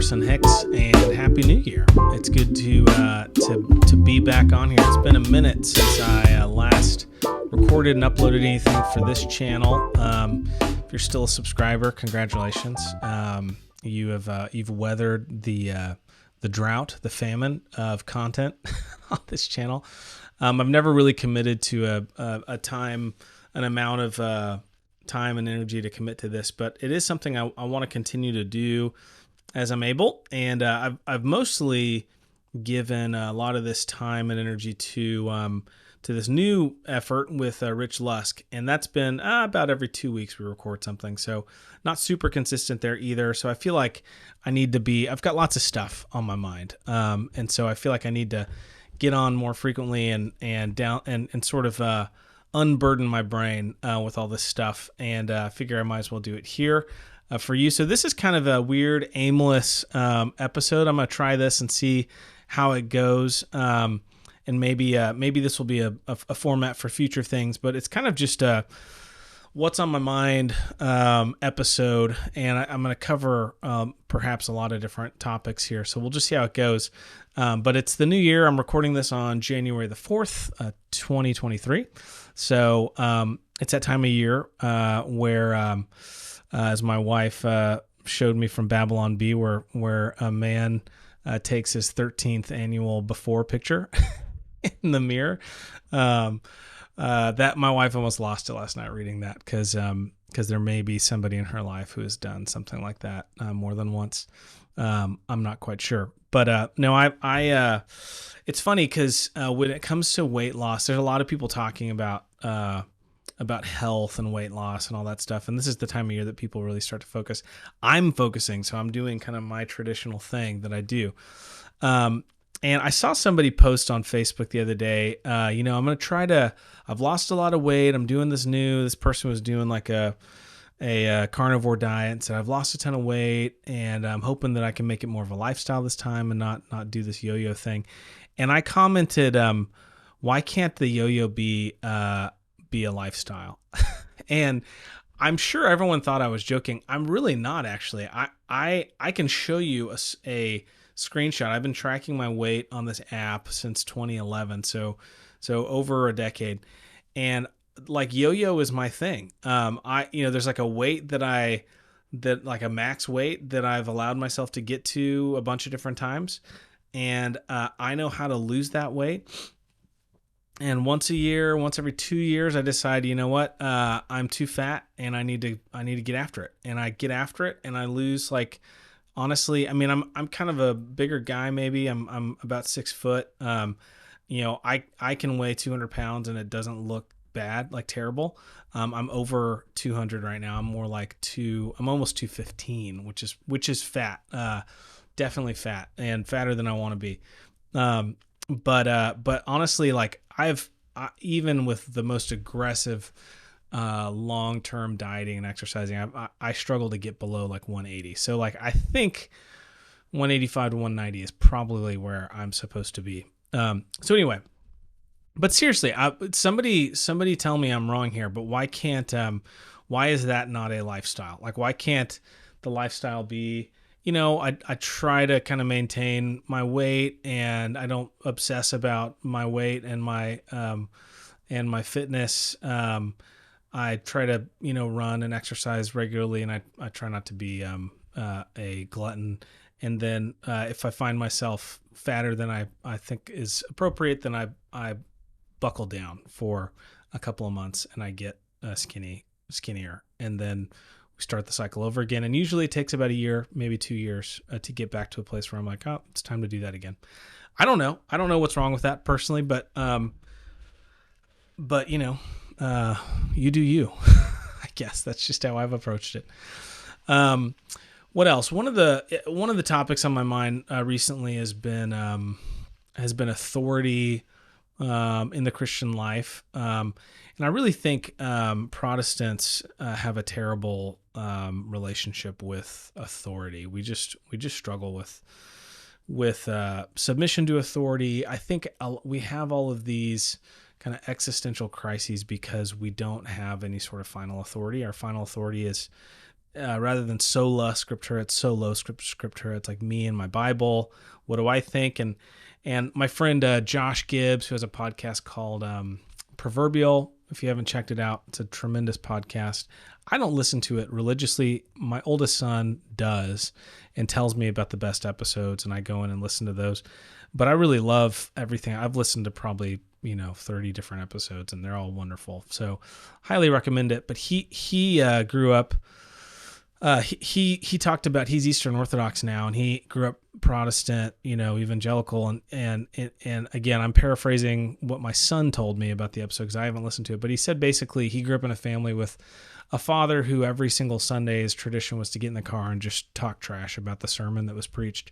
Carson Hicks, and Happy New Year. It's good to be back on here. It's been a minute since I last recorded and uploaded anything for this channel. If you're still a subscriber, congratulations. You've weathered the drought, the famine of content on this channel. I've never really committed to an amount of time and energy to commit to this, but it is something I want to continue to do as I'm able. And I've mostly given a lot of this time and energy to this new effort with Rich Lusk, and that's been about every 2 weeks we record something. So not super consistent there either. So I feel like I've got lots of stuff on my mind, and so I feel like I need to get on more frequently and sort of unburden my brain with all this stuff, and figure I might as well do it here for you. So this is kind of a weird, aimless episode. I'm going to try this and see how it goes, and maybe this will be a format for future things, but it's kind of just a what's on my mind episode, and I'm going to cover perhaps a lot of different topics here, so we'll just see how it goes. But it's the new year. I'm recording this on January the 4th, 2023. So it's that time of year where, as my wife showed me from Babylon Bee, where a man takes his 13th annual before picture in the mirror. That my wife almost lost it last night reading that, because there may be somebody in her life who has done something like that more than once. I'm not quite sure. But no, it's funny because when it comes to weight loss, there's a lot of people talking about health and weight loss and all that stuff. And this is the time of year that people really start to focus. I'm focusing, so I'm doing kind of my traditional thing that I do. And I saw somebody post on Facebook the other day, I'm going to I've lost a lot of weight. I'm doing this person was doing like a carnivore diet, and said I've lost a ton of weight, and I'm hoping that I can make it more of a lifestyle this time and not do this yo-yo thing. And I commented, why can't the yo-yo be a lifestyle? And I'm sure everyone thought I was joking. I'm really not, actually. I can show you a screenshot. I've been tracking my weight on this app since 2011, so over a decade, and like yo-yo is my thing. There's like a weight that like a max weight that I've allowed myself to get to a bunch of different times. And I know how to lose that weight. And once every 2 years, I decide, you know what, I'm too fat and I need to get after it. And I get after it and I lose, like, honestly, I mean, I'm kind of a bigger guy. Maybe I'm about 6 foot. I can weigh 200 pounds and it doesn't look bad, like terrible. I'm over 200 right now. I'm more like I'm almost 215, which is fat, definitely fat, and fatter than I want to be. But honestly, like even with the most aggressive, long-term dieting and exercising, I struggle to get below like 180. So like, I think 185 to 190 is probably where I'm supposed to be. So anyway, but seriously, somebody tell me I'm wrong here, but why is that not a lifestyle? Like, why can't the lifestyle be, I try to kind of maintain my weight, and I don't obsess about my weight and my fitness. I try to, run and exercise regularly, and I try not to be a glutton. And then if I find myself fatter than I think is appropriate, then I buckle down for a couple of months and I get skinnier, and then we start the cycle over again. And usually it takes about a year, maybe 2 years to get back to a place where I'm like, oh, it's time to do that again. I don't know what's wrong with that personally, but you do you. I guess that's just how I've approached it. What else? One of the topics on my mind recently has been authority in the Christian life, and I really think Protestants have a terrible relationship with authority. We just struggle with submission to authority. I think we have all of these kind of existential crises because we don't have any sort of final authority. Our final authority is rather than sola scriptura, it's solo scriptura. It's like me and my Bible. What do I think? And my friend Josh Gibbs, who has a podcast called Proverbial. If you haven't checked it out, it's a tremendous podcast. I don't listen to it religiously. My oldest son does and tells me about the best episodes, and I go in and listen to those. But I really love everything. I've listened to probably 30 different episodes, and they're all wonderful. So highly recommend it. But he grew up. He talked about, he's Eastern Orthodox now, and he grew up Protestant, evangelical, and again, I'm paraphrasing what my son told me about the episode because I haven't listened to it, but he said basically he grew up in a family with a father who every single Sunday his tradition was to get in the car and just talk trash about the sermon that was preached.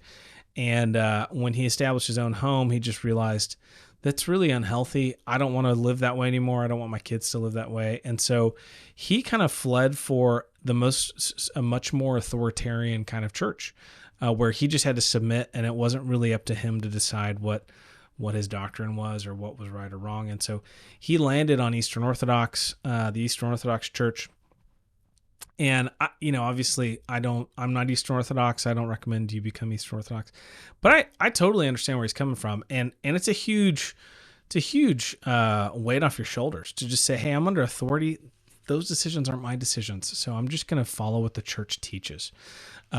And when he established his own home, he just realized that's really unhealthy. I don't want to live that way anymore. I don't want my kids to live that way. And so he kind of fled for a much more authoritarian kind of church, where he just had to submit, and it wasn't really up to him to decide what his doctrine was or what was right or wrong. And so he landed on Eastern Orthodox, the Eastern Orthodox Church. And obviously I'm not Eastern Orthodox. I don't recommend you become Eastern Orthodox, but I totally understand where he's coming from. And it's a huge weight off your shoulders to just say, hey, I'm under authority. Those decisions aren't my decisions. So I'm just going to follow what the church teaches.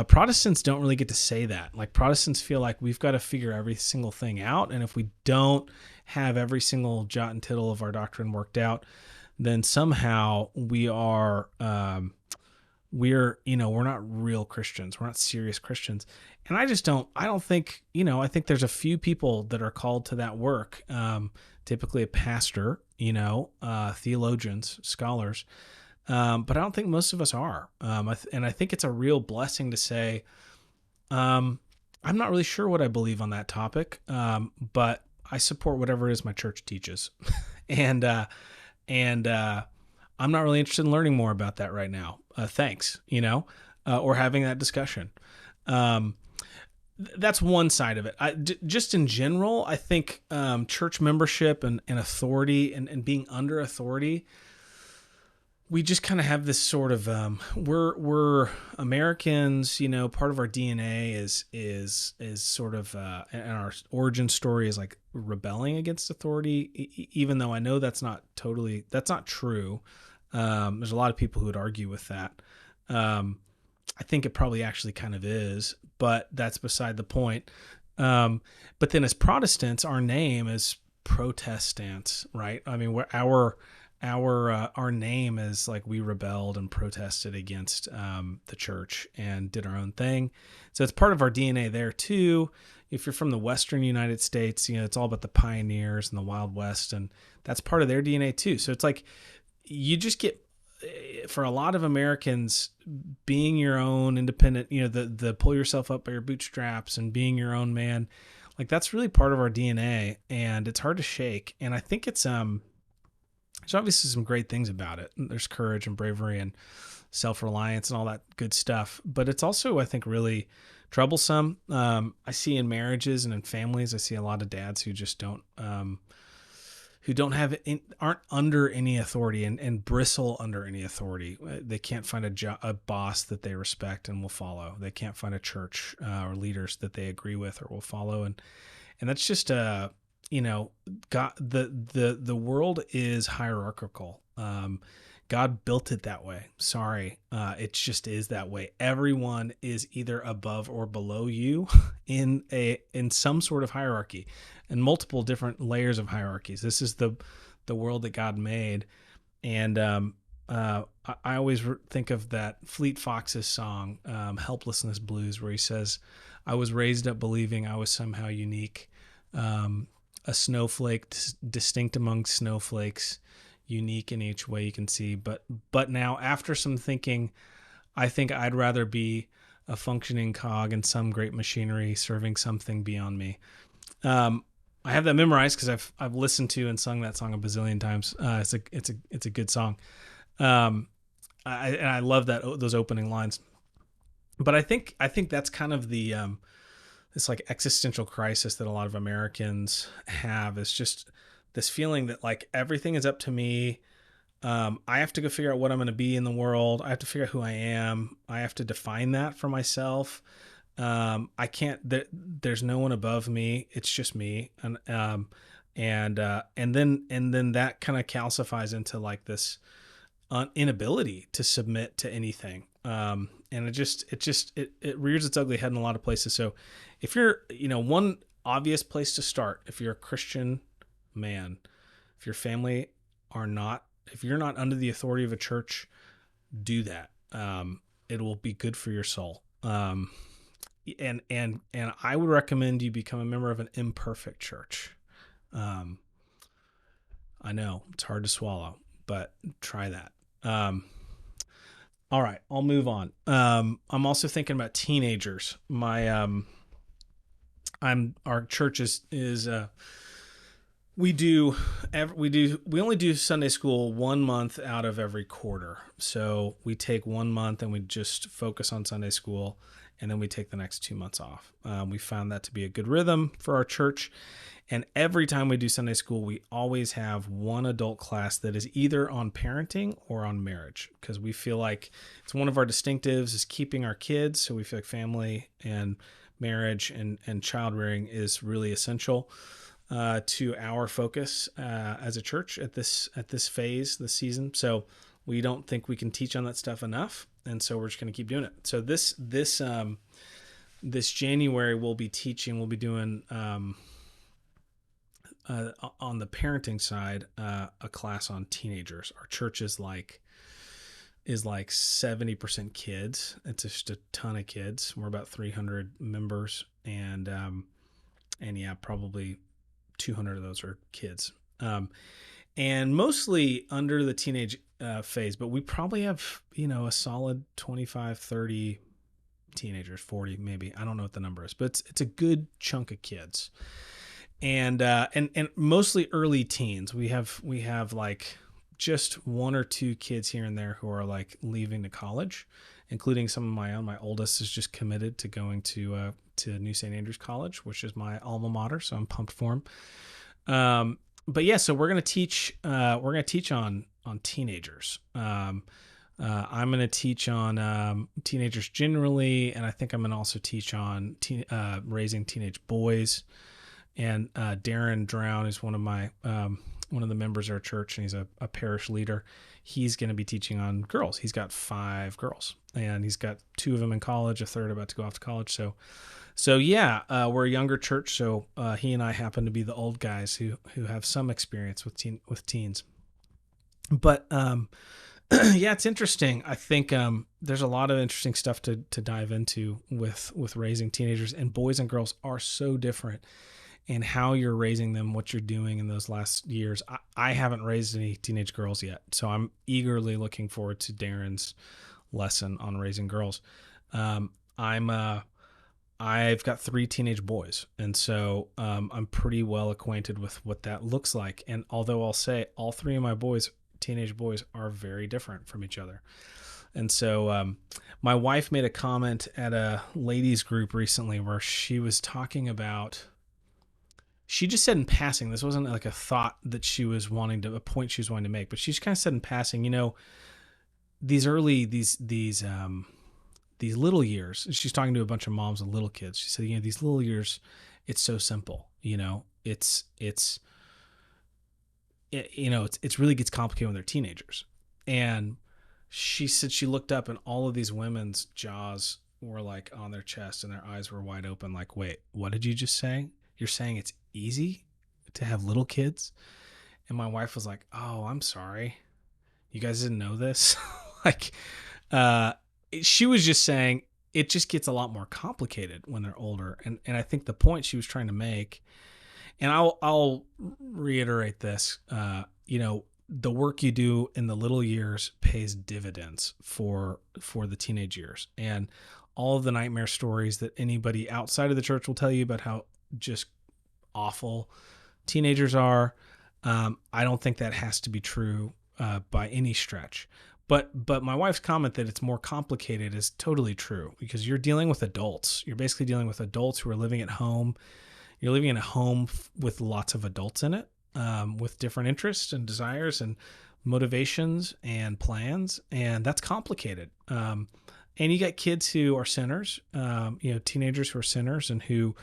Protestants don't really get to say that. Like, Protestants feel like we've got to figure every single thing out. And if we don't have every single jot and tittle of our doctrine worked out, then somehow we're not real Christians. We're not serious Christians. And I don't think, I think there's a few people that are called to that work. Typically a pastor, theologians, scholars. But I don't think most of us are. And I think it's a real blessing to say, I'm not really sure what I believe on that topic. But I support whatever it is my church teaches. and I'm not really interested in learning more about that right now. Thanks, or having that discussion. That's one side of it. Just in general, I think church membership and authority and being under authority, we just kind of have this sort of we're Americans, part of our DNA is sort of and our origin story is like rebelling against authority, even though I know that's not true. There's a lot of people who would argue with that. I think it probably actually kind of is, but that's beside the point. But then as Protestants, our name is Protestants, right? I mean, our name is like we rebelled and protested against the church and did our own thing. So it's part of our DNA there too. If you're from the Western United States, it's all about the pioneers and the Wild West, and that's part of their DNA too. So it's like you just get, for a lot of Americans, being your own independent, the pull yourself up by your bootstraps and being your own man, like that's really part of our DNA, and it's hard to shake. And I think it's there's obviously some great things about it. There's courage and bravery and self-reliance and all that good stuff. But it's also, I think, really troublesome. I see in marriages and in families, I see a lot of dads who just don't aren't under any authority and bristle under any authority. They can't find a boss that they respect and will follow. They can't find a church or leaders that they agree with or will follow. And that's just God, the world is hierarchical. God built it that way. Sorry. It just is that way. Everyone is either above or below you in some sort of hierarchy, and multiple different layers of hierarchies. This is the world that God made. And I always think of that Fleet Foxes song, Helplessness Blues, where he says, I was raised up believing I was somehow unique. A snowflake distinct among snowflakes, unique in each way you can see. But now, after some thinking, I think I'd rather be a functioning cog in some great machinery serving something beyond me. I have that memorized because I've listened to and sung that song a bazillion times. It's a good song. I love those opening lines. But I think that's kind of the this like existential crisis that a lot of Americans have, is just this feeling that like everything is up to me. I have to go figure out what I'm going to be in the world. I have to figure out who I am. I have to define that for myself. I can't. There's no one above me. It's just me, and then that kind of calcifies into like this inability to submit to anything. And it rears its ugly head in a lot of places. So, if you're, one obvious place to start, if you're a Christian man, if your family are not, if you're not under the authority of a church, do that. It will be good for your soul. And I would recommend you become a member of an imperfect church. I know it's hard to swallow, but try that. All right, I'll move on. I'm also thinking about teenagers. Our church is we only do Sunday school 1 month out of every quarter. So we take 1 month and we just focus on Sunday school, and then we take the next 2 months off. We found that to be a good rhythm for our church. And every time we do Sunday school, we always have one adult class that is either on parenting or on marriage, because we feel like it's one of our distinctives is keeping our kids. So we feel like family and marriage and child rearing is really essential to our focus as a church at this phase, this season. So we don't think we can teach on that stuff enough, and so we're just going to keep doing it. So this January we'll be doing on the parenting side a class on teenagers. Our church is like 70% kids. It's just a ton of kids. We're about 300 members, and yeah, probably 200 of those are kids, and mostly under the teenage phase, but we probably have a solid 25, 30 teenagers, 40 maybe. I don't know what the number is, but it's a good chunk of kids, and mostly early teens. We have like just 1 or 2 kids here and there who are like leaving to college, including some of my own. My oldest is just committed to going to New St. Andrews College, which is my alma mater, so I'm pumped for him. But yeah, so we're gonna teach on teenagers. I'm gonna teach on teenagers generally, and I think I'm gonna also teach on raising teenage boys. And Darren Drown is one of the members of our church, and he's a parish leader. He's going to be teaching on girls. He's got 5 girls, and he's got 2 of them in college, a third about to go off to college. So yeah, we're a younger church. So he and I happen to be the old guys who have some experience with teens. But yeah, it's interesting. I think there's a lot of interesting stuff to dive into with raising teenagers, and boys and girls are so different. And how you're raising them, what you're doing in those last years. I haven't raised any teenage girls yet, so I'm eagerly looking forward to Darren's lesson on raising girls. I've got 3 teenage boys, and so I'm pretty well acquainted with what that looks like. And although I'll say all 3 of my teenage boys, are very different from each other. And so my wife made a comment at a ladies group recently where she was talking about. She just said in passing, this wasn't like a thought that a point she was wanting to make, but she just kind of said in passing, these little years. She's talking to a bunch of moms and little kids. She said, these little years, it's so simple. It really gets complicated when they're teenagers. And she said she looked up and all of these women's jaws were like on their chest and their eyes were wide open. Like, wait, what did you just say? You're saying it's easy to have little kids? And my wife was like, oh, I'm sorry. You guys didn't know this? She was just saying it just gets a lot more complicated when they're older. And I think the point she was trying to make, and I'll reiterate this, the work you do in the little years pays dividends for the teenage years. And all of the nightmare stories that anybody outside of the church will tell you about how just awful teenagers are. I don't think that has to be true by any stretch. But my wife's comment that it's more complicated is totally true, because you're dealing with adults. You're basically dealing with adults who are living at home. You're living in a home with lots of adults in it, with different interests and desires. And motivations and plans, and that's complicated. And you got kids who are sinners, teenagers who are sinners and who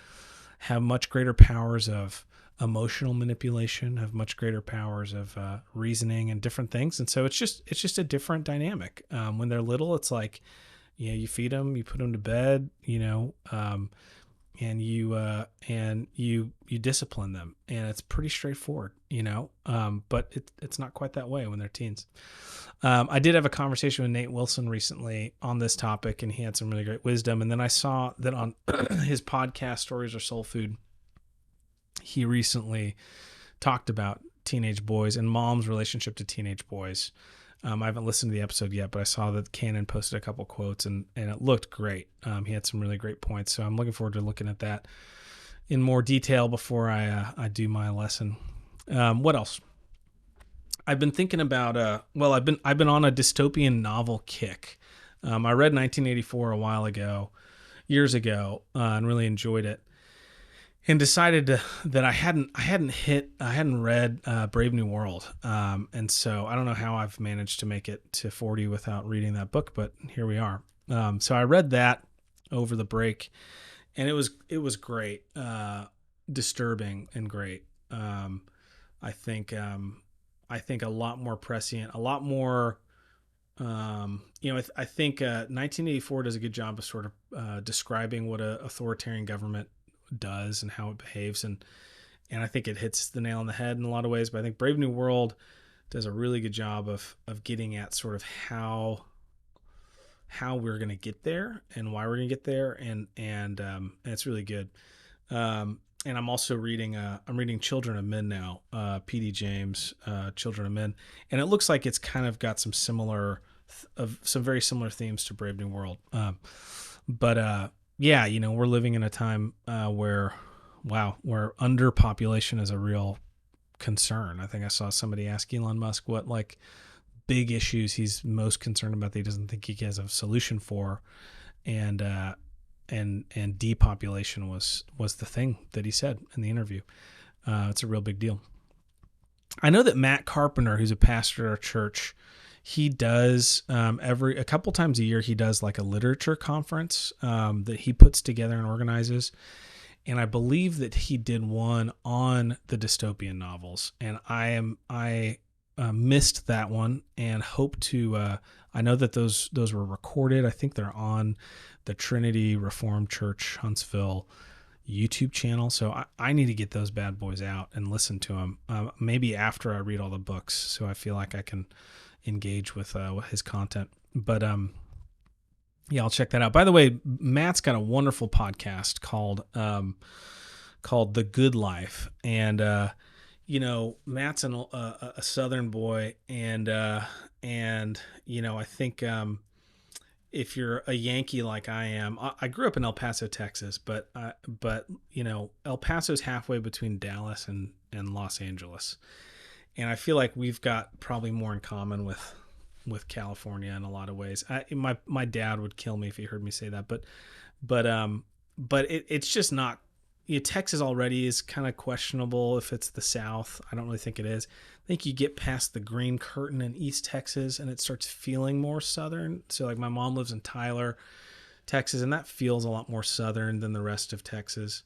have much greater powers of emotional manipulation, have much greater powers of reasoning and different things. And so it's just a different dynamic. When they're little, it's like, you feed them, you put them to bed, and you discipline them, and it's pretty straightforward, but it's not quite that way when they're teens. I did have a conversation with Nate Wilson recently on this topic, and he had some really great wisdom. And then I saw that on his podcast, Stories Are Soul Food, he recently talked about teenage boys and mom's relationship to teenage boys. I haven't listened to the episode yet, but I saw that Cannon posted a couple quotes, and it looked great. He had some really great points, so I'm looking forward to looking at that in more detail before I do my lesson. What else? I've been thinking about I've been on a dystopian novel kick. I read 1984 a while ago, years ago, and really enjoyed it. And decided that I hadn't read Brave New World, and so I don't know how I've managed to make it to 40 without reading that book, but here we are. So I read that over the break, and it was great, disturbing and great. I think a lot more prescient, a lot more. I think 1984 does a good job of sort of describing what an authoritarian government does and how it behaves, and I think it hits the nail on the head in a lot of ways. But I think Brave New World does a really good job of getting at sort of how we're going to get there and why we're going to get there, and it's really good. And I'm also reading Children of Men now, P.D. James, Children of Men, and it looks like it's kind of got some very similar themes to Brave New World. Yeah, we're living in a time where underpopulation is a real concern. I think I saw somebody ask Elon Musk what big issues he's most concerned about that he doesn't think he has a solution for, and depopulation was the thing that he said in the interview. It's a real big deal. I know that Matt Carpenter, who's a pastor at our church, he does a couple times a year, he does like a literature conference that he puts together and organizes. And I believe that he did one on the dystopian novels, and I missed that one, and hope to. I know that those were recorded. I think they're on the Trinity Reformed Church Huntsville YouTube channel. So I need to get those bad boys out and listen to them. Maybe after I read all the books, so I feel like I can engage with his content. But yeah, I'll check that out. By the way, Matt's got a wonderful podcast called The Good Life, and Matt's a Southern boy, and I think if you're a Yankee like I am, I grew up in El Paso, Texas, but El Paso's halfway between Dallas and Los Angeles. And I feel like we've got probably more in common with California in a lot of ways. My dad would kill me if he heard me say that, but it's just not. Texas already is kind of questionable if it's the South. I don't really think it is. I think you get past the Green Curtain in East Texas and it starts feeling more Southern. So like my mom lives in Tyler, Texas, and that feels a lot more Southern than the rest of Texas.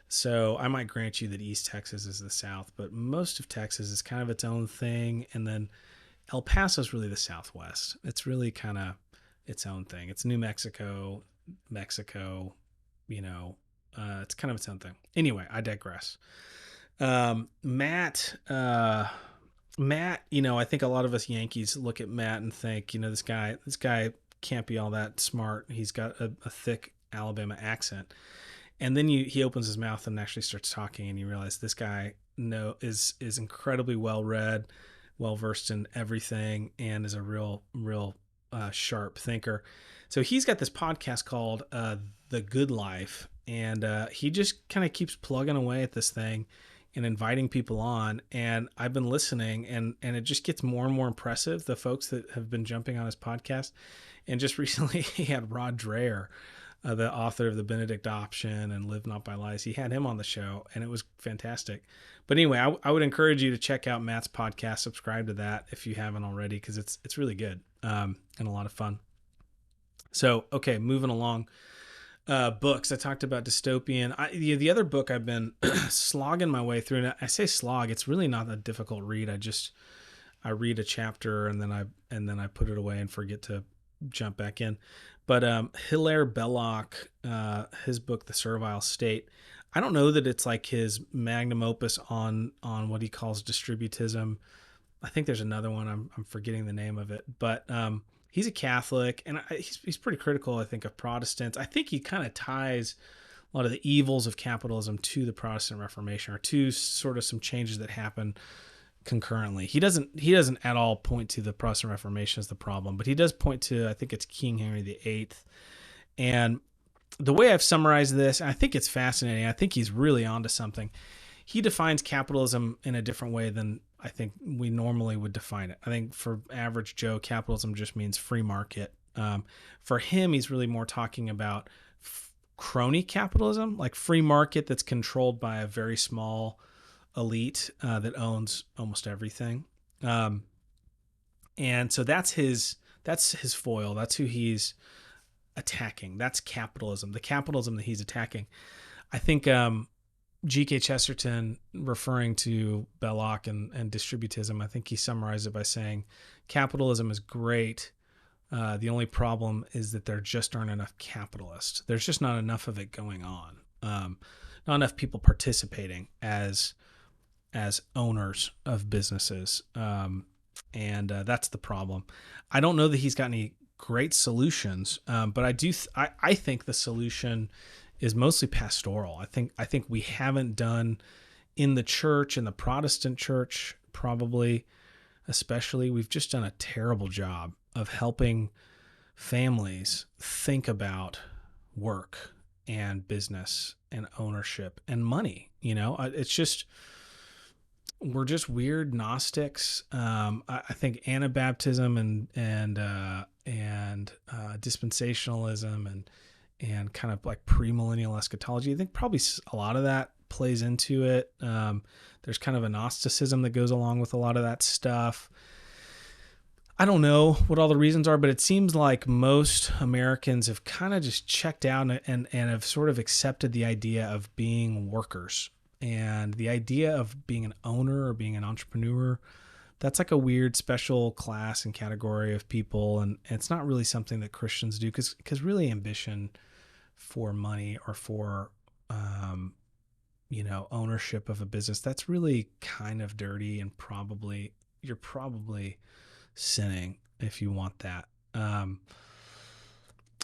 So I might grant you that East Texas is the South, but most of Texas is kind of its own thing. And then El Paso is really the Southwest. It's really kind of its own thing. It's New Mexico, it's kind of its own thing. Anyway, I digress. Matt, I think a lot of us Yankees look at Matt and think, this guy can't be all that smart. He's got a thick Alabama accent. And then he opens his mouth and actually starts talking, and you realize this guy is incredibly well read, well versed in everything, and is a real sharp thinker. So he's got this podcast called The Good Life, and he just kind of keeps plugging away at this thing and inviting people on. And I've been listening, and it just gets more and more impressive, the folks that have been jumping on his podcast. And just recently he had Rod Dreher the author of the Benedict Option and Live Not by Lies. He had him on the show, and it was fantastic. But anyway, I would encourage you to check out Matt's podcast. Subscribe to that if you haven't already, because it's really good, and a lot of fun. So, okay, moving along. Books. I talked about Dystopian. The other book I've been slogging my way through, and I say slog, it's really not a difficult read. I read a chapter and then I put it away and forget to jump back in. But Hilaire Belloc, his book The Servile State, I don't know that it's like his magnum opus on what he calls distributism. I think there's another one. I'm forgetting the name of it, but he's a Catholic, and he's pretty critical, I think, of Protestants. I think he kind of ties a lot of the evils of capitalism to the Protestant Reformation, or to sort of some changes that happen concurrently. He doesn't at all point to the Protestant Reformation as the problem, but he does point to, I think it's King Henry VIII. And the way I've summarized this, I think it's fascinating. I think he's really onto something. He defines capitalism in a different way than I think we normally would define it. I think for average Joe, capitalism just means free market. For him, he's really more talking about crony capitalism, like free market that's controlled by a very small elite that owns almost everything. And so that's his foil. That's who he's attacking. That's capitalism, the capitalism that he's attacking. I think G.K. Chesterton, referring to Belloc and distributism, I think he summarized it by saying, capitalism is great. The only problem is that there just aren't enough capitalists. There's just not enough of it going on. Not enough people participating as owners of businesses. And that's the problem. I don't know that he's got any great solutions, but I think the solution is mostly pastoral. I think we haven't done in the church, in the Protestant church, probably, especially, we've just done a terrible job of helping families think about work and business and ownership and money. It's just, we're just weird Gnostics. I think Anabaptism and dispensationalism and kind of like premillennial eschatology, I think probably a lot of that plays into it. There's kind of a Gnosticism that goes along with a lot of that stuff. I don't know what all the reasons are, but it seems like most Americans have kind of just checked out and have sort of accepted the idea of being workers. And the idea of being an owner or being an entrepreneur, that's like a weird special class and category of people. And it's not really something that Christians do, because really ambition for money or for, ownership of a business, that's really kind of dirty, and you're probably sinning if you want that.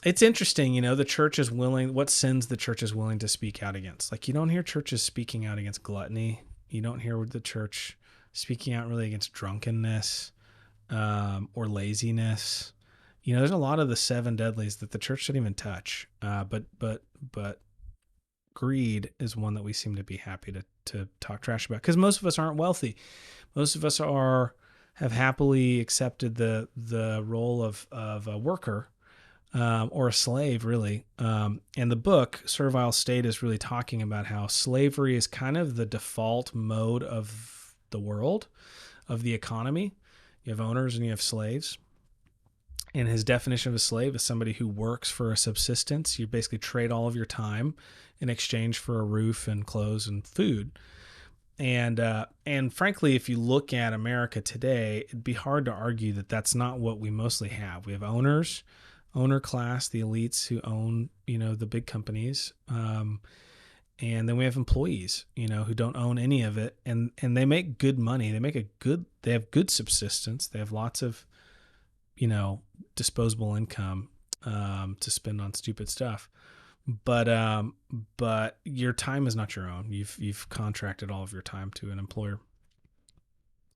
It's interesting, the church is willing, what sins the church is willing to speak out against. Like, you don't hear churches speaking out against gluttony. You don't hear the church speaking out really against drunkenness, or laziness. There's a lot of the 7 deadlies that the church shouldn't even touch. But greed is one that we seem to be happy to talk trash about, because most of us aren't wealthy. Most of us have happily accepted the role of a worker, or a slave, really. And the book Servile State is really talking about how slavery is kind of the default mode of the world, of the economy. You have owners and you have slaves. And his definition of a slave is somebody who works for a subsistence. You basically trade all of your time in exchange for a roof and clothes and food. And frankly, if you look at America today, it'd be hard to argue that that's not what we mostly have. We have owner class, the elites who own, the big companies. And then we have employees, who don't own any of it. And they make good money. They have good subsistence. They have lots of, disposable income, to spend on stupid stuff. But your time is not your own. You've contracted all of your time to an employer.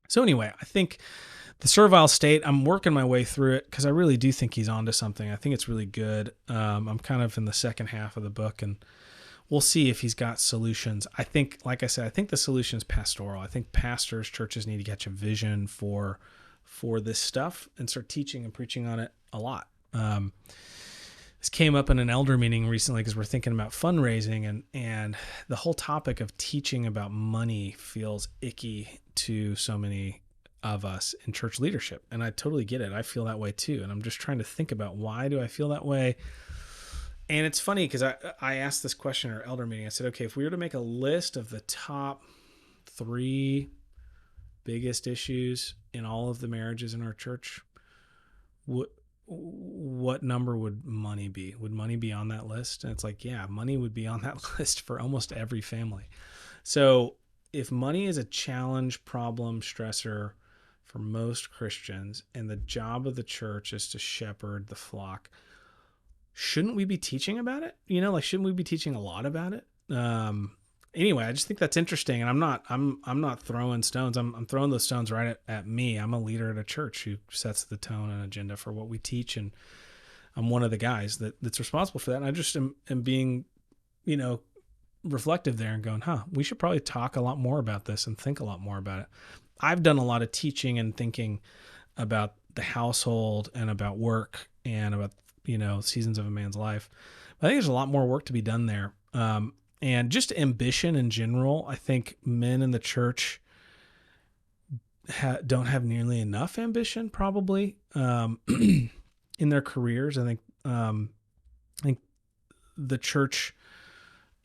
So anyway, I think the Servile State, I'm working my way through it because I really do think he's onto something. I think it's really good. I'm kind of in the second half of the book, and we'll see if he's got solutions. I think, like I said, I think the solution is pastoral. I think pastors, churches need to catch a vision for this stuff and start teaching and preaching on it a lot. this came up in an elder meeting recently because we're thinking about fundraising, and the whole topic of teaching about money feels icky to so many of us in church leadership. And I totally get it. I feel that way too. And I'm just trying to think about, why do I feel that way? And it's funny because I asked this question at our elder meeting. I said, okay, if we were to make a list of the top 3 biggest issues in all of the marriages in our church, what number would money be? Would money be on that list? And it's like, yeah, money would be on that list for almost every family. So if money is a challenge, problem, stressor for most Christians, and the job of the church is to shepherd the flock, shouldn't we be teaching about it? Shouldn't we be teaching a lot about it? Anyway, I just think that's interesting, and I'm not throwing stones. I'm throwing those stones right at me. I'm a leader at a church who sets the tone and agenda for what we teach, and I'm one of the guys that's responsible for that. And I just am being, reflective there and going, we should probably talk a lot more about this and think a lot more about it. I've done a lot of teaching and thinking about the household and about work and about, seasons of a man's life. I think there's a lot more work to be done there. And just ambition in general, I think men in the church don't have nearly enough ambition, probably, in their careers. I think the church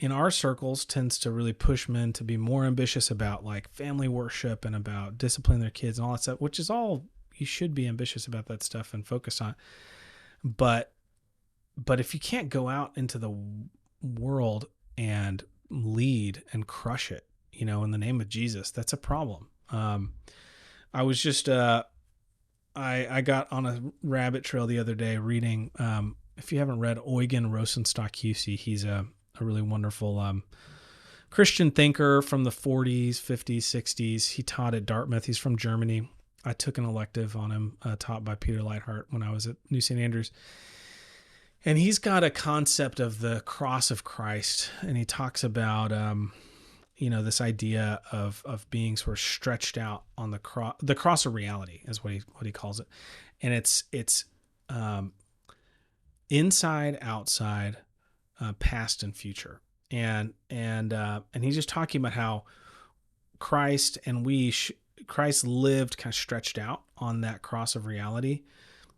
in our circles tends to really push men to be more ambitious about like family worship and about disciplining their kids and all that stuff, which is all, you should be ambitious about that stuff and focus on. But if you can't go out into the world and lead and crush it, in the name of Jesus, that's a problem. I was just, I got on a rabbit trail the other day reading, if you haven't read Eugen Rosenstock-Huessy, he's a really wonderful Christian thinker from the 40s, 50s, 60s. He taught at Dartmouth. He's from Germany. I took an elective on him, taught by Peter Leithart when I was at New St. Andrews. And he's got a concept of the cross of Christ, and he talks about, this idea of being sort of stretched out on the cross of reality is what he calls it, and it's inside, outside, past and future, and he's just talking about how Christ and Christ lived kind of stretched out on that cross of reality.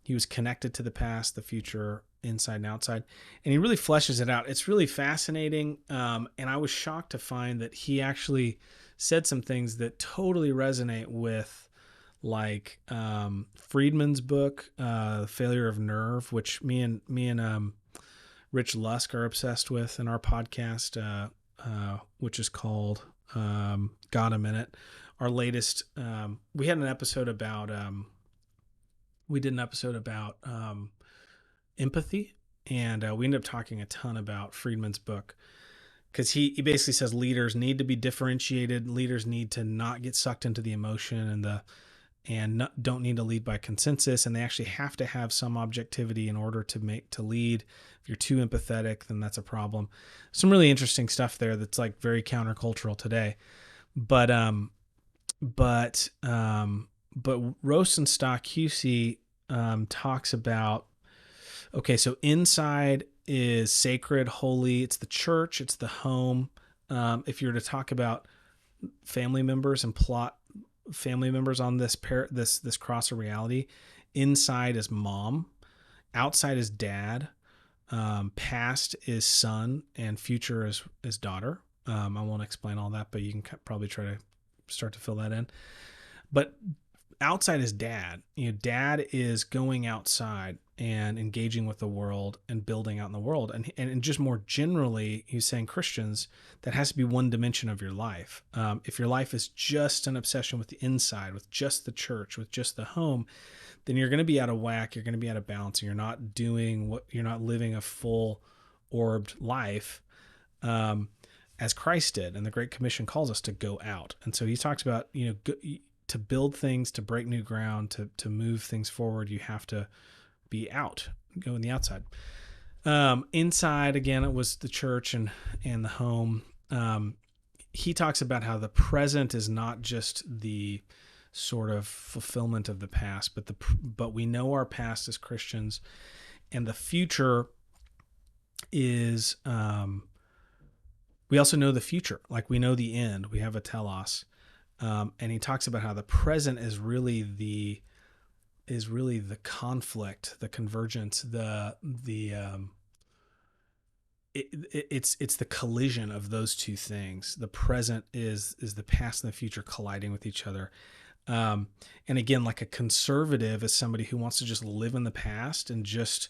He was connected to the past, the future, inside and outside, and he really fleshes it out. It's really fascinating, and I was shocked to find that he actually said some things that totally resonate with, like Friedman's book, Failure of Nerve, which me and Rich Lusk are obsessed with in our podcast, which is called God a Minute. Our latest, we did an episode about empathy, and we ended up talking a ton about Friedman's book, because he basically says leaders need to be differentiated. Leaders need to not get sucked into the emotion don't need to lead by consensus, and they actually have to have some objectivity in order to lead. If you're too empathetic, then that's a problem. Some really interesting stuff there that's like very countercultural today. But Rosenstock-Huessy talks about, okay, so inside is sacred, holy. It's the church. It's the home. If you were to talk about family members and plot family members on this cross of reality, inside is mom, outside is dad, past is son, and future is daughter. I won't explain all that, but you can probably try to start to fill that in. But outside is dad. Dad is going outside and engaging with the world and building out in the world. And just more generally, he's saying Christians, that has to be one dimension of your life. If your life is just an obsession with the inside, with just the church, with just the home, then you're going to be out of whack. You're going to be out of balance. And you're not living a full orbed life, as Christ did. And the Great Commission calls us to go out. And so he talks about, to build things, to break new ground, to move things forward, you have to be out, go in the outside. Inside, again, it was the church and the home. He talks about how the present is not just the sort of fulfillment of the past, but we know our past as Christians, and the future is we also know the future. Like we know the end. We have a telos. And he talks about how the present is really the conflict, the convergence, it's the collision of those two things. The present is the past and the future colliding with each other. And again, like a conservative is somebody who wants to just live in the past and just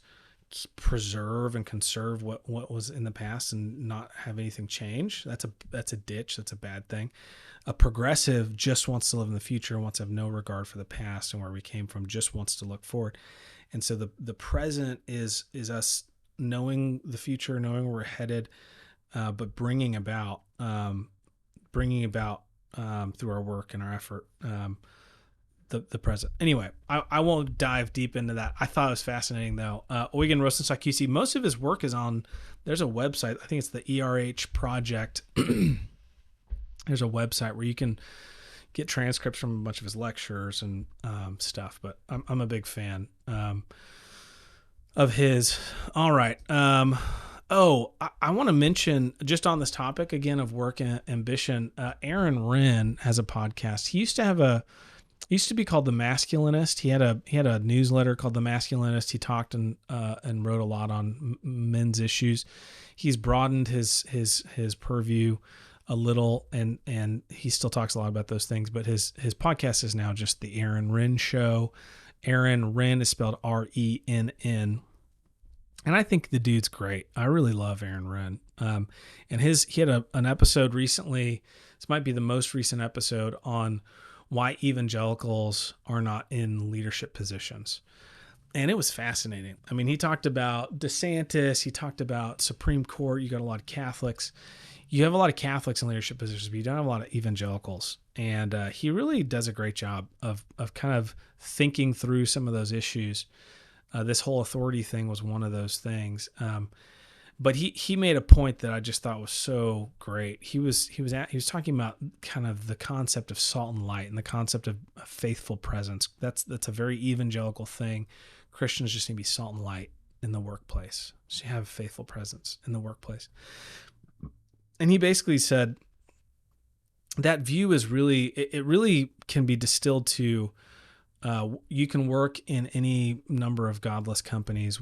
preserve and conserve what was in the past and not have anything change. That's a ditch. That's a bad thing. A progressive just wants to live in the future, wants to have no regard for the past and where we came from, just wants to look forward. And so the present is us knowing the future, knowing where we're headed, but bringing about through our work and our effort, the present. Anyway, I won't dive deep into that. I thought it was fascinating though. Oygen Rosenstock QC, most of his work is on, there's a website, I think it's the ERH Project. There's a website where you can get transcripts from a bunch of his lectures and stuff, but I'm a big fan of his. All right. I want to mention, just on this topic again of work and ambition, Aaron Renn has a podcast. He used to be called The Masculinist. He had a newsletter called The Masculinist. He talked and wrote a lot on men's issues. He's broadened his purview a little, and he still talks a lot about those things, but his podcast is now just the Aaron Renn Show. Aaron Renn is spelled R-E-N-N. And I think the dude's great. I really love Aaron Renn. And he had an episode recently. This might be the most recent episode on why evangelicals are not in leadership positions. And it was fascinating. I mean, he talked about DeSantis. He talked about Supreme Court. You got a lot of Catholics. You have a lot of Catholics in leadership positions, but you don't have a lot of evangelicals. And he really does a great job of kind of thinking through some of those issues. This whole authority thing was one of those things. But he made a point that I just thought was so great. He was talking about kind of the concept of salt and light and the concept of a faithful presence. That's a very evangelical thing. Christians just need to be salt and light in the workplace. So you have a faithful presence in the workplace. And he basically said that view is it really can be distilled to you can work in any number of godless companies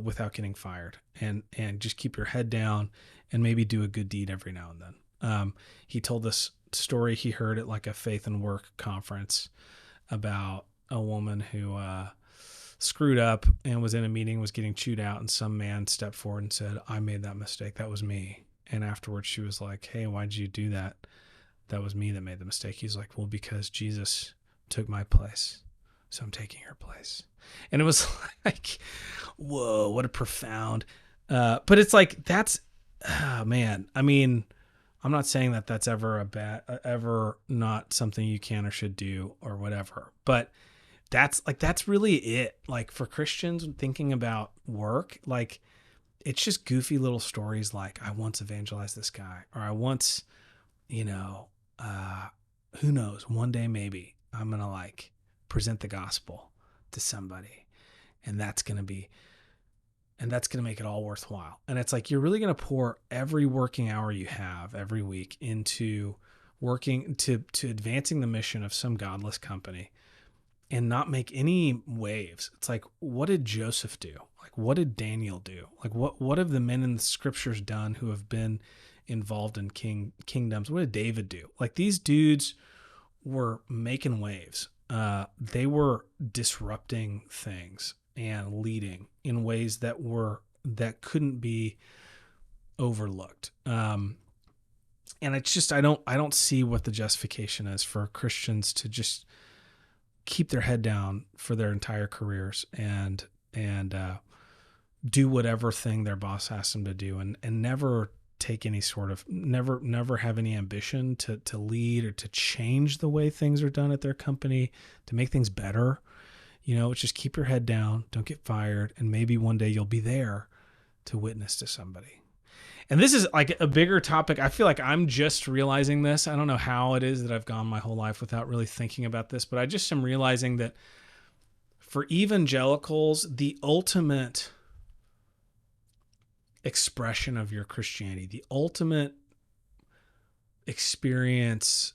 without getting fired, and just keep your head down and maybe do a good deed every now and then. He told this story he heard at like a faith and work conference about a woman who screwed up and was in a meeting, was getting chewed out, and some man stepped forward and said, "I made that mistake. That was me." And afterwards she was like, "Hey, why'd you do that?" "That was me that made the mistake." He's like, "Well, because Jesus took my place, so I'm taking her place." And it was like, whoa, what a profound, but it's like, that's, man, I mean, I'm not saying that that's ever not something you can or should do or whatever, but that's really it. Like for Christians thinking about work, like it's just goofy little stories. Like I once evangelized this guy, or I once, who knows, one day maybe I'm going to like present the gospel to somebody, and that's going to make it all worthwhile. And it's like, you're really going to pour every working hour you have every week into working to advancing the mission of some godless company and not make any waves. It's like, what did Joseph do? Like, what did Daniel do? Like, what have the men in the scriptures done who have been involved in kingdoms? What did David do? Like, these dudes were making waves. They were disrupting things and leading in ways that couldn't be overlooked. And it's just, I don't see what the justification is for Christians to just keep their head down for their entire careers and do whatever thing their boss asks them to do, and never take any sort of, never have any ambition to lead or to change the way things are done at their company, to make things better. It's just keep your head down, don't get fired, and maybe one day you'll be there to witness to somebody. And this is like a bigger topic. I feel like I'm just realizing this. I don't know how it is that I've gone my whole life without really thinking about this, but I just am realizing that for evangelicals, the ultimate expression of your Christianity, the ultimate experience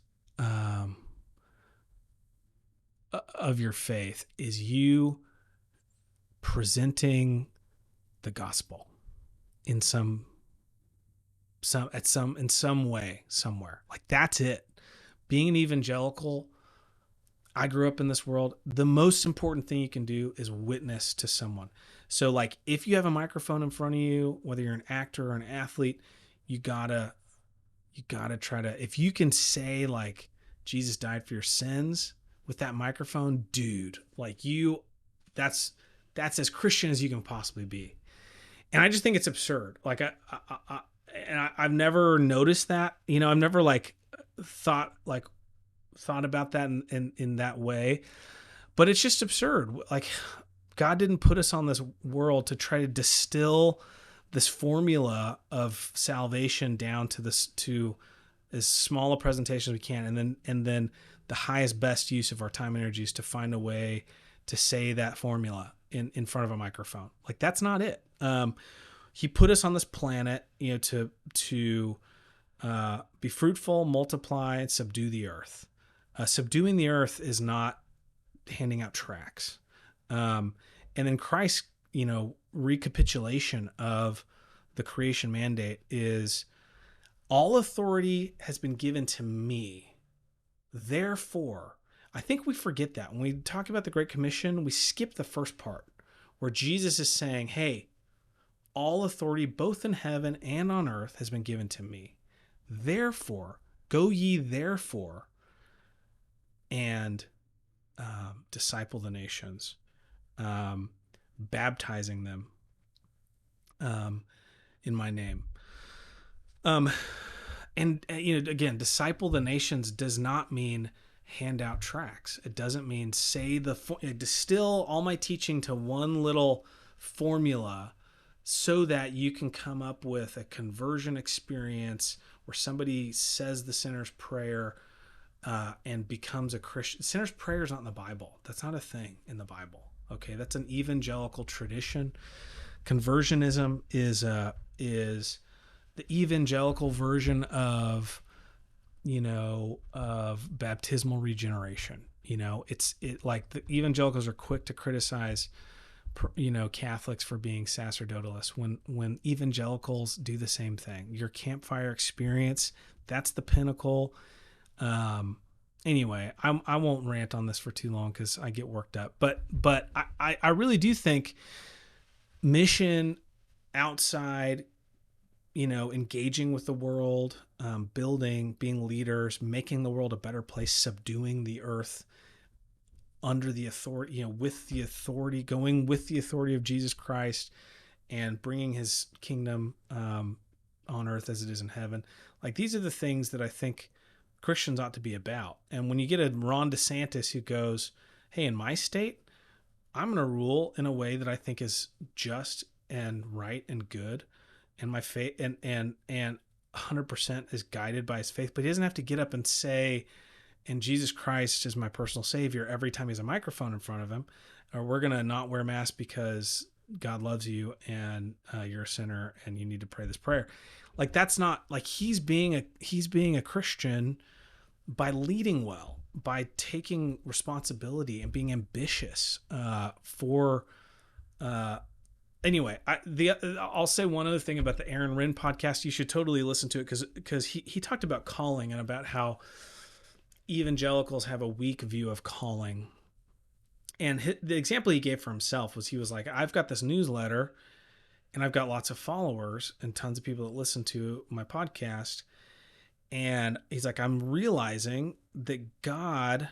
of your faith is you presenting the gospel in in some way somewhere. Like that's it. Being an evangelical, I grew up in this world. The most important thing you can do is witness to someone. So like if you have a microphone in front of you, whether you're an actor or an athlete, you gotta try to, if you can say like Jesus died for your sins with that microphone, dude, like that's as Christian as you can possibly be. And I just think it's absurd. Like I've never noticed that, I've never like thought about that in that way, but it's just absurd. Like God didn't put us on this world to try to distill this formula of salvation down to as small a presentation as we can, and then the highest best use of our time and energy is to find a way to say that formula in front of a microphone. Like that's not it. He put us on this planet, to be fruitful, multiply, and subdue the earth. Subduing the earth is not handing out tracts. And then Christ, recapitulation of the creation mandate is all authority has been given to me. Therefore, I think we forget that when we talk about the Great Commission, we skip the first part where Jesus is saying, hey, all authority both in heaven and on earth has been given to me. Therefore, go ye therefore and disciple the nations, baptizing them in my name. And again, disciple the nations does not mean hand out tracts. It doesn't mean distill all my teaching to one little formula so that you can come up with a conversion experience where somebody says the sinner's prayer and becomes a Christian. Sinner's prayer is not in the Bible. That's not a thing in the Bible. Okay, that's an evangelical tradition. Conversionism is the evangelical version of baptismal regeneration. It's like the evangelicals are quick to criticize Catholics for being sacerdotalists when evangelicals do the same thing. Your campfire experience, that's the pinnacle. Anyway, I won't rant on this for too long because I get worked up. But I really do think mission outside, engaging with the world, building, being leaders, making the world a better place, subduing the earth under the authority, with the authority, going with the authority of Jesus Christ and bringing his kingdom on earth as it is in heaven. Like these are the things that I think Christians ought to be about. And when you get a Ron DeSantis who goes, hey, in my state, I'm going to rule in a way that I think is just and right and good, and my faith and 100% is guided by his faith, but he doesn't have to get up and say, and Jesus Christ is my personal savior every time he has a microphone in front of him, or we're going to not wear masks because God loves you and you're a sinner and you need to pray this prayer. Like that's not like he's being a Christian by leading well, by taking responsibility and being ambitious anyway, I'll say one other thing about the Aaron Rinn podcast. You should totally listen to it because he talked about calling and about how evangelicals have a weak view of calling. And the example he gave for himself was he was like, I've got this newsletter and I've got lots of followers and tons of people that listen to my podcast. And he's like, I'm realizing that God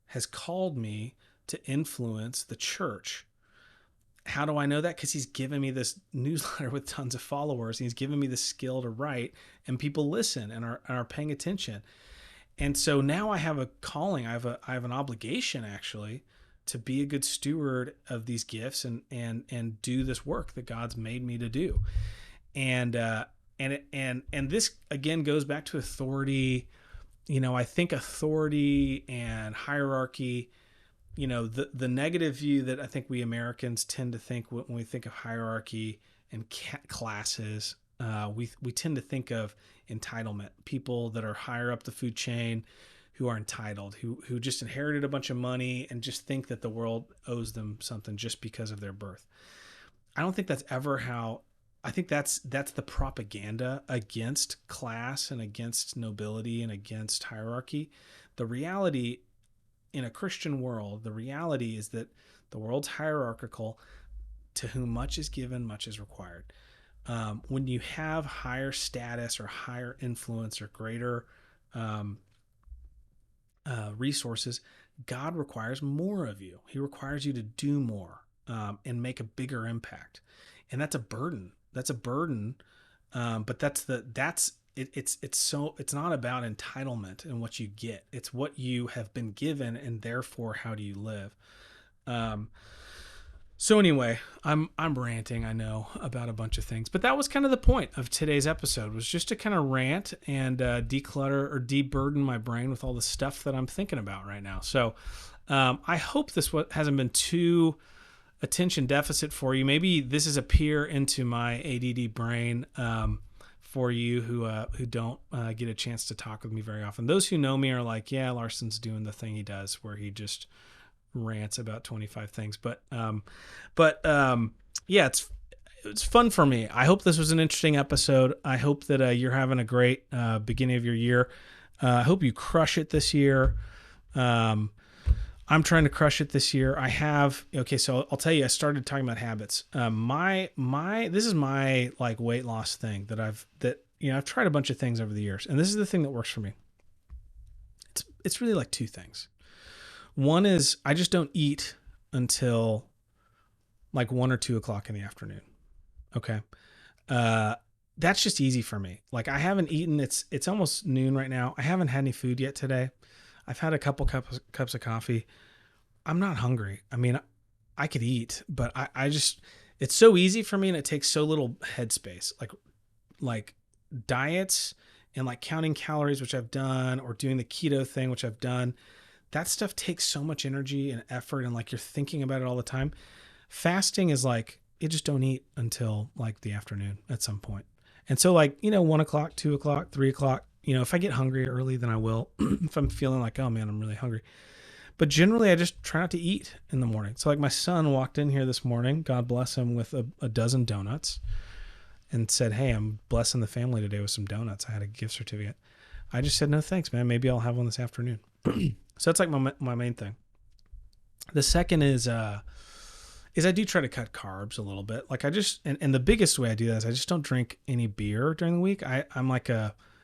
has called me to influence the church. How do I know that? Because he's given me this newsletter with tons of followers. And he's given me the skill to write, and people listen and are paying attention. And so now I have a calling. I have an obligation actually to be a good steward of these gifts and do this work that God's made me to do. And this again goes back to authority. I think authority and hierarchy, the negative view that I think we Americans tend to think when we think of hierarchy and classes. We tend to think of entitlement, people that are higher up the food chain who are entitled, who just inherited a bunch of money and just think that the world owes them something just because of their birth. I don't think that's ever how. I think that's the propaganda against class and against nobility and against hierarchy. The reality in a Christian world, the reality is that the world's hierarchical. To whom much is given, much is required. When you have higher status or higher influence or greater resources, God requires more of you. He requires you to do more and make a bigger impact, and that's a burden. That's a burden, but it's not about entitlement and what you get. It's what you have been given, and therefore, how do you live? So anyway, I'm ranting, I know, about a bunch of things, but that was kind of the point of today's episode, was just to kind of rant and declutter or deburden my brain with all the stuff that I'm thinking about right now. So I hope this hasn't been too attention deficit for you. Maybe this is a peer into my ADD brain for you who don't get a chance to talk with me very often. Those who know me are like, yeah, Larson's doing the thing he does where he just rants about 25 things, but yeah, it's fun for me. I hope this was an interesting episode. I hope that you're having a great beginning of your year. I hope you crush it this year. I'm trying to crush it this year. So I'll tell you, I started talking about habits. This is my like weight loss thing that I've tried a bunch of things over the years, and this is the thing that works for me. It's really like two things. One is I just don't eat until like 1 or 2 o'clock in the afternoon. Okay. That's just easy for me. Like I haven't eaten, it's almost noon right now. I haven't had any food yet today. I've had a couple cups of coffee. I'm not hungry. I mean, I could eat, but I just, it's so easy for me and it takes so little headspace. Like diets and like counting calories, which I've done, or doing the keto thing, which I've done. That stuff takes so much energy and effort, and like you're thinking about it all the time. Fasting is like, you just don't eat until like the afternoon at some point. And so like, 1 o'clock, 2 o'clock, 3 o'clock, if I get hungry early, then I will. If I'm feeling like, oh man, I'm really hungry. But generally I just try not to eat in the morning. So like my son walked in here this morning, God bless him, with a dozen donuts and said, hey, I'm blessing the family today with some donuts. I had a gift certificate. I just said, no, thanks, man. Maybe I'll have one this afternoon. So that's like my main thing. The second is I do try to cut carbs a little bit. Like and the biggest way I do that is I just don't drink any beer during the week. I'm like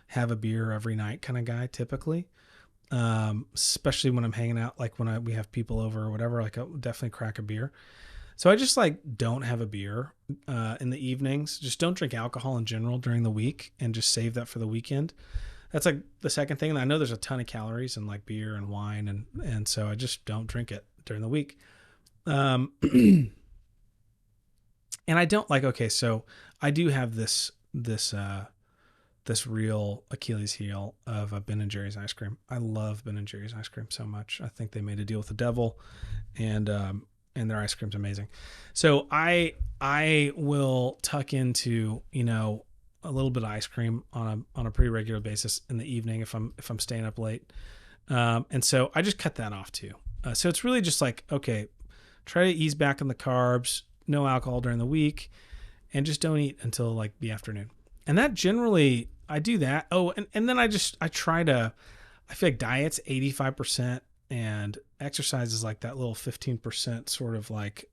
have a beer every night kind of guy typically. Especially when I'm hanging out, like when we have people over or whatever, like I'll definitely crack a beer. So I just like don't have a beer in the evenings. Just don't drink alcohol in general during the week and just save that for the weekend. That's like the second thing. And I know there's a ton of calories in like beer and wine. And so I just don't drink it during the week. And I don't like, okay, so I do have this real Achilles heel of Ben and Jerry's ice cream. I love Ben and Jerry's ice cream so much. I think they made a deal with the devil, and their ice cream's amazing. So I will tuck into, a little bit of ice cream on a pretty regular basis in the evening if I'm staying up late. And so I just cut that off too. So it's really just like, okay, try to ease back on the carbs, no alcohol during the week, and just don't eat until like the afternoon. And that generally, I do that. Oh, and then I feel like diet's 85% and exercise is like that little 15% sort of like,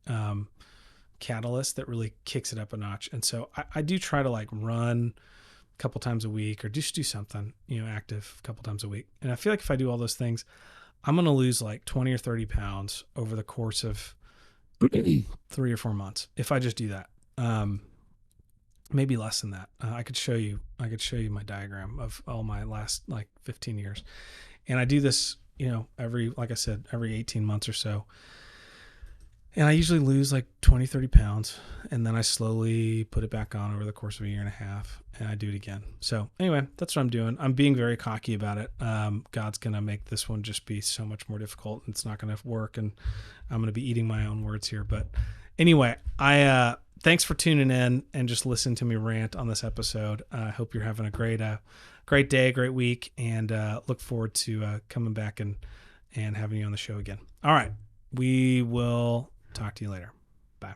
catalyst that really kicks it up a notch. And so I do try to like run a couple times a week or just do something, active a couple times a week. And I feel like if I do all those things, I'm going to lose like 20 or 30 pounds over the course of 3 or 4 months. If I just do that, maybe less than that. I could show you my diagram of all my last like 15 years. And I do this, every 18 months or so. And I usually lose like 20, 30 pounds. And then I slowly put it back on over the course of a year and a half. And I do it again. So anyway, that's what I'm doing. I'm being very cocky about it. God's going to make this one just be so much more difficult. It's not going to work. And I'm going to be eating my own words here. But anyway, thanks for tuning in and just listen to me rant on this episode. I hope you're having a great day, great week, and look forward to coming back and having you on the show again. All right. We will talk to you later. Bye.